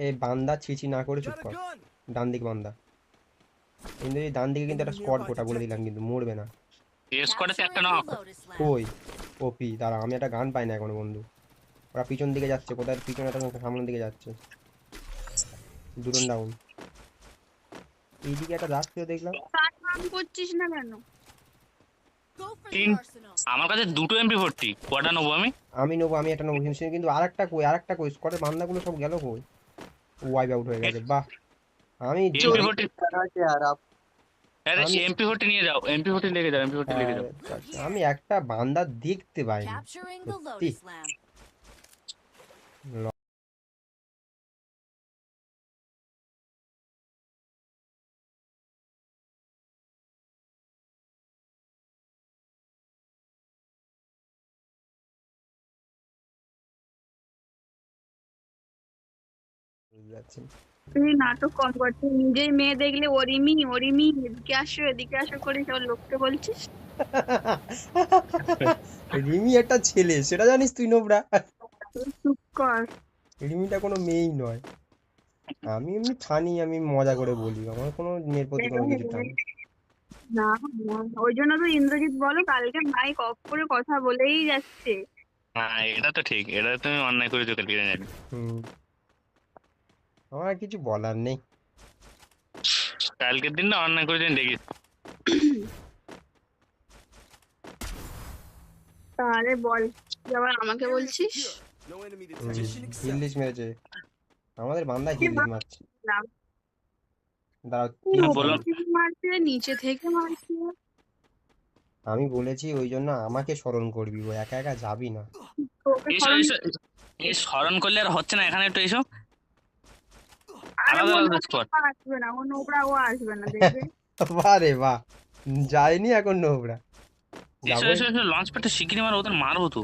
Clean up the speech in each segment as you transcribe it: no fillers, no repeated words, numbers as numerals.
এই বান্দা ছিছি না করে চুপ কর। ডান দিক বান্দা। কিন্তু এই ডান দিকে কিন্তু একটা স্কোয়াড গোটা বলে দিলাম, কিন্তু মরবে না। স্কোয়াডে একটা নক। কই ওপি দাঁড়া, আমি একটা গান পাই না এখনো বন্ধু। ওরা পিছন দিকে যাচ্ছে, কোথায় পিছনে একটা সামনের দিকে যাচ্ছে। দুটো ডাউন। এইদিকে একটা রাস্তা দেখলাম। করছিস না কেন? আমার কাছে দুটো MP40, কটা নেবো আমি? আমি নেবো, আমি একটা নেবো কিন্তু আরেকটা কই স্কোয়াডের বান্দাগুলো সব গেল কই? ওয়াইপ আউট হয়ে গেছে, বাহ। আমি MP40, আরে আমি MP40 নিয়ে যাও, MP40 লেগে যাও, MP40 লেগে যাও। আমি একটা বান্দা দেখতে পাইনি সত্যি। যাচ্ছি। তুই নাটক কম করছিস, নিজেই মেয়ে দেখলে ওরিমি এদিকে আসো করে সব লোককে বলছিস। রিমি একটা ছেলে, সেটা জানিস তুই নোবরা? চুপ কর। রিমিটা কোনো মেয়েই নয়। আমি এমনি ফানি, আমি মজা করে বলি, আমার কোনো মেয়ের প্রতি কোনো কিছু টান নেই। না না, ওই জন্য তো ইন্দ্রজিৎ বলো কালকে মাইক অফ করে কথা বলেই যাচ্ছে। হ্যাঁ, এটা তো ঠিক, এটা তুমি অন্যায় করেছো কালকে জানি। হুম, আমার আর কিছু বলার নেই। কালকের দিন না অন্যায় করেছো দেখিস। তাহলে বল, তুই আবার আমাকে বলছিস? হিল্লিশ মেরেছে আমাদের বান্দা, হিল্লিশ মারছে। দাঁড়াও, বললাম মারছে নিচে থেকে মারছে। আমি বলেছি ওই জন্য আমাকে স্মরণ করবি, ও একা একা যাবি না। তোকে এসো স্মরণ এসো, এই স্মরণ করলে আর হচ্ছে না, এখানে একটু এসো। আরে আলাদা মনে আলাদা স্কোয়াড। আসবে না, ও নোবরা ও আসবে না দেখবে। বাহ রে বাহ, যায়নি এখন নোবরা, এসো যাবো। এসো এসো, লঞ্চ প্যাডটা শিখিনি মারো, ওদের মারবো তো।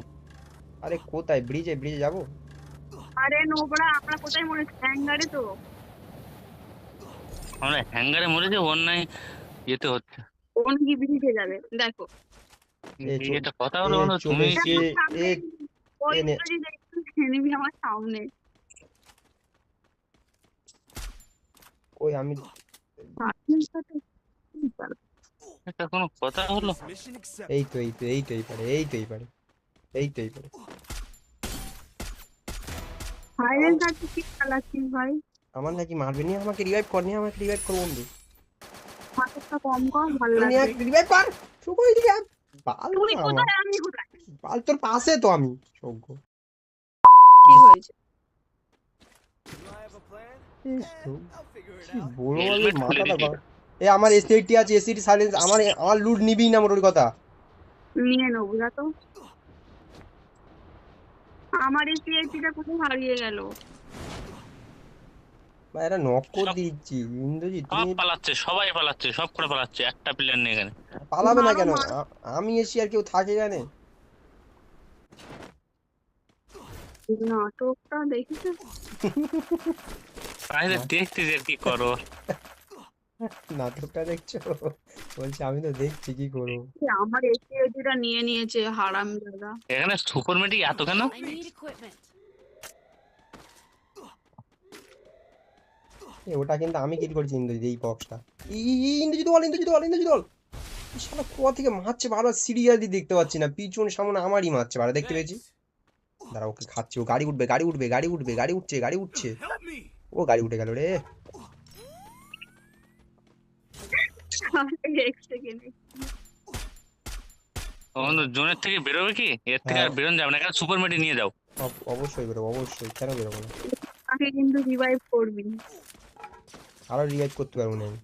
আরে কোথায়? ব্রিজে ব্রিজে যাবো। আরে নোবরা আমরা কোথায় মরেছি? হ্যাঙ্গারে তো। আমরা হ্যাঙ্গারে মরেছে, অন্যায় যেতে হচ্ছে। কোন কি ব্রিজে যাবে দেখো। এটা কথা হলো এ বলো চলে তুমি। এসছে। আমার সামনে এ ওই এ নে, ইন্দ্রজিৎ একটু enemy আমার সামনে। ওই আমি আপনার সাথে কি ব্যাপার? এটা কোনো কথা হলো? এই পারে, এই পারে। সাইলেন্ট আছে কি চালাচ্ছিস ভাই? আমার নাকি মারবে নি, আমাকে রিভাইভ কর বন্ধু। মাথাটা কম কম ভালো রিভাইভ লাগবে। কর শুকো এদিকে আয়। বাল তুই না আমার, কোথায় আমি কোথায়? বাল তোর পাশে তো আমি সৌগ্য। কি হয়েছে? ইস, কি বড় আমি হেলমেট খুলে মাথাটা দিবি। গরম। এ আমার এসএটি আছে, এসএটি সাইলেন্স, আমার লুট নিবি না মোটর কথা। নিয়ে নেবো যা তো। আমার এই সিআইপিটা কোথায় হারিয়ে গেল? বা এরা নক করে সব দিচ্ছি। ইন্দ্রজিৎ সব তুমি পালাচ্ছে, সবাই পালাচ্ছে, সব করে পালাচ্ছে, একটা প্লেয়ার নেই এখানে। পালাবে না মারো কেন? মারো। আমি এসি আর কেউ থাকে জানে? নাটকটা দেখেছো? বাইরে দেখতে যে কি করো। নাটকটা দেখছো? বলছি আমি তো দেখছি, কি করবো। আমার এই সিআইপিটা নিয়ে নিয়েছে হারাম দাদা। এখানে সুপার মেটিক এত কেন? ওটা কিন্তু আমি কিল করেছি ইন্দ্রজিৎ, এই বক্সটা। ইন্দ্রজিৎ বল। এই শালা কোথা থেকে মারছে বারবার, সিরিয়াসলি দেখতে পাচ্ছি না, পিছন সামনে আমারই মারছে বারবার, দেখতে পেয়েছি। দাঁড়া, ওকে খাচ্ছি, ও গাড়ি উঠবে, গাড়ি উঠছে। ও গাড়ি উঠে গেল রে। এক সেকেন্ড। বন্ধু জোনের থেকে বেরোবে কি? এর থেকে আর হ্যাঁ, বেরোন যাবে না, এখানে সুপার মেটিক নিয়ে যাও। অবশ্যই বেরোবো, অবশ্যই, কেন বেরোবো না? তাকে কিন্তু রিভাইভ করবি। আরো রিভাইভ করতে পারবো না আমি।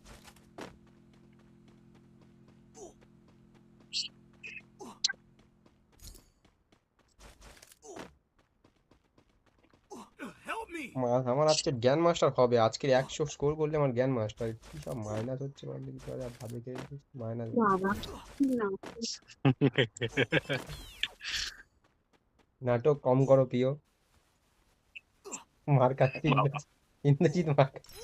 আমার আজকে জ্ঞান মাস্টার হবে, আজকের 100 স্কোর করলে আমার জ্ঞান মাস্টার। কি সব মাইনাস হচ্ছে বলতে, কিছু আর ভাবে কে মাইনাস। বাবা না, নাটক কম করো প্রিয়। মার খাচ্ছে বাবা, ইন্দ্রজিৎ মার খাচ্ছে।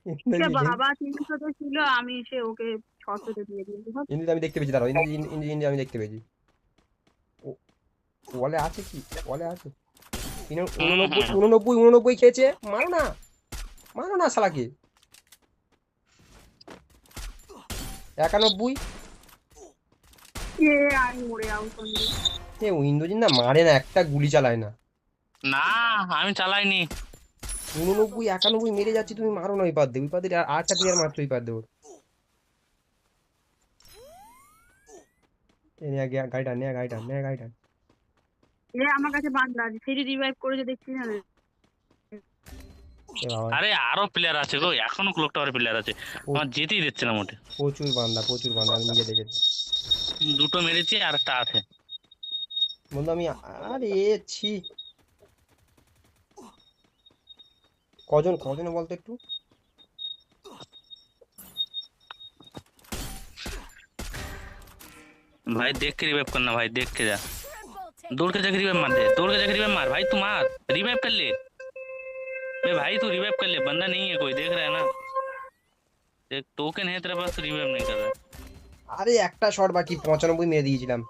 সে ইন্দ্রজিৎ বাবা 300 ছিল, আমি সে ওকে 600 দিয়ে দিয়েছি। ইন্দ্রজিৎ আমি দেখতে পেয়েছি, দাঁড়াও, ইন্দ্রজিৎ আমি দেখতে পেয়েছি। ও ওয়ালে আছে কি? ওয়ালে আছে। উননব্বই 89 খেয়েছে, মারো না শালাকে। 91। আমি মরে যাবো সন্ধে। ও ইন্দ্রজিৎ না মারে না, একটা গুলি চালায় না। না আমি চালাইনি। 89 91 মেরে যাচ্ছি, তুমি মারো না ওই পার দিয়ে, ওই পার দিয়ে আরেকটা প্লেয়ার মারছো ওই পার দিয়ে ওর। গাড়িটা নে, গাড়িটা। আমার কাছে বান্দা আছে, সেই রিভাইভ করেছে দেখছি না। এ বাবা, আরে আরো প্লেয়ার আছে গো, এখনো ক্লক টাওয়ারে প্লেয়ার আছে, আমার যেতেই দিচ্ছে না মোটে। প্রচুর বান্দা, আমি নিজে দেখেছি দুটো মেরেছি আর একটা আছে। বন্ধু। আমি আরে ছি, কজনে বলতো একটু। भाई देख के रिवाइव करना, भाई देख के जा, दौड़ के जाके रिवाइव मार दे, दौड़ के जाके रिवाइव मार भाई, तू मार रिवाइव कर ले। बे भाई तू रिवाइव कर ले, बंदा नहीं है कोई, देख रहा है ना, एक टोकन है तेरे पास, तो रिवाइव नहीं कर रहा है। আরে একটা শট বাকি, 95 মেরে দিয়েছিলাম।